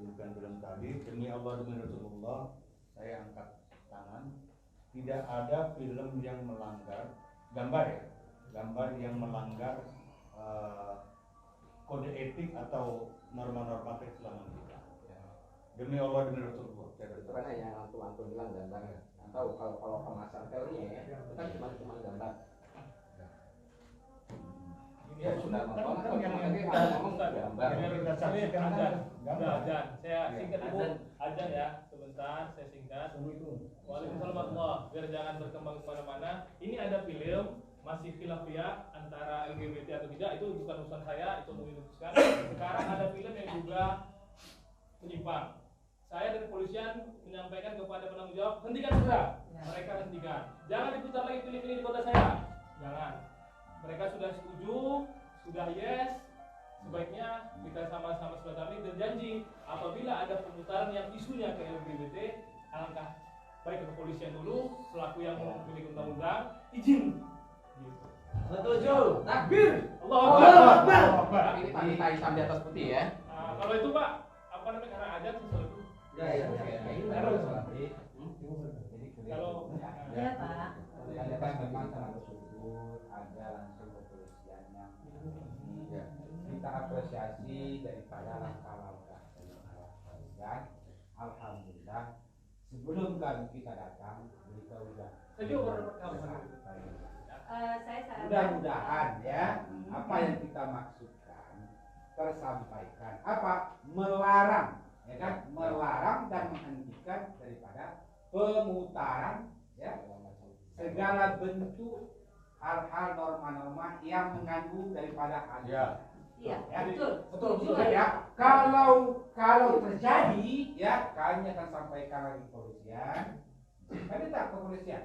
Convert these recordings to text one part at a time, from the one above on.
tunjukkan film tadi, demi Allah demi Rasulullah, saya angkat tangan. Tidak ada film yang melanggar gambar ya, gambar yang melanggar kode etik atau norma-norma keislaman kita. Demi Allah demi Rasulullah. Itu kan hanya antum bilang gambar. Tahu kalau kemasan teorinya ya, itu kan cuma gambar. Ya sudah kan yang kita ngomong gambar. Yang kita saksikan kan gambar. Azan. Saya singkat dulu. Azan ya, sebentar saya singkat. Waalaikumsalam warahmatullahi. Biar jangan berkembang kemana-mana. Ini ada film masih khilafiyah antara LGBT atau tidak, itu bukan urusan saya, itu memutuskan. Sekarang ada film yang juga menyimpang. Saya dari kepolisian menyampaikan kepada penanggung jawab, hentikan segera. Mereka hentikan. Jangan diputar lagi film ini di kota saya. Jangan. Mereka sudah setuju, sudah yes. Sebaiknya kita sama-sama sepakati dan janji apabila ada pemutaran yang isunya ke LGBT, alangkah baik ke kepolisian dulu selaku yang memiliki undang-undang izin. Gitu. Setuju. Takbir. Allahu Akbar. Ini tadi hitam di atas putih ya. Nah, kalau itu Pak, apa namanya karena adat sesuatu. Ya. Kalau Ya Pak. Ada kan memang terlalu sudut, ada langsung kepolisiannya. Ya. Kita apresiasi daripada langkah-langkah dan alhamdulillah sebelum kami kita datang beliau sudah. saya juga pernah kabar. Saya sarankan. Mudah-mudahan ya apa yang kita maksudkan tersampaikan. Apa? Melarang, ya kan? Melarang dan menghentikan daripada pemutaran ya segala bentuk hal-hal norma-norma yang mengandung daripada agama. Iya, Ya, betul. ya. Kalau terjadi ya kami akan sampaikan lagi kepolisian. Kami tak kepolisian.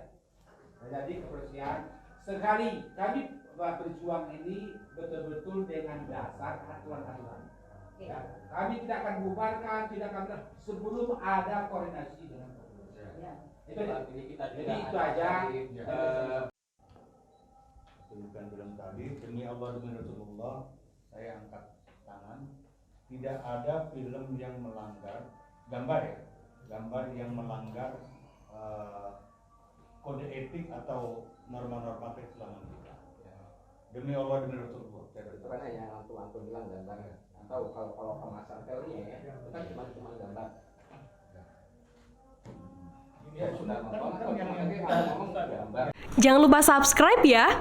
Jadi kepolisian sekali kami berjuang ini betul-betul dengan dasar aturan-aturan. Ya, kami tidak akan bubarkan, tidak akan sebelum ada koordinasi dengan kepolisian. Ya. Jadi itu aja. Tunjukkan film tadi, demi Allah demi Rasulullah, saya angkat tangan. Tidak ada film yang melanggar gambar ya, gambar yang melanggar kode etik atau norma-norma keislaman kita. Demi Allah demi Rasulullah. Itu kan hanya antum bilang gambar. Tahu kalau kemasan teorinya ya, itu kan cuma gambar. Ya sudah Kan yang kita ngomong gambar. Jangan lupa subscribe ya.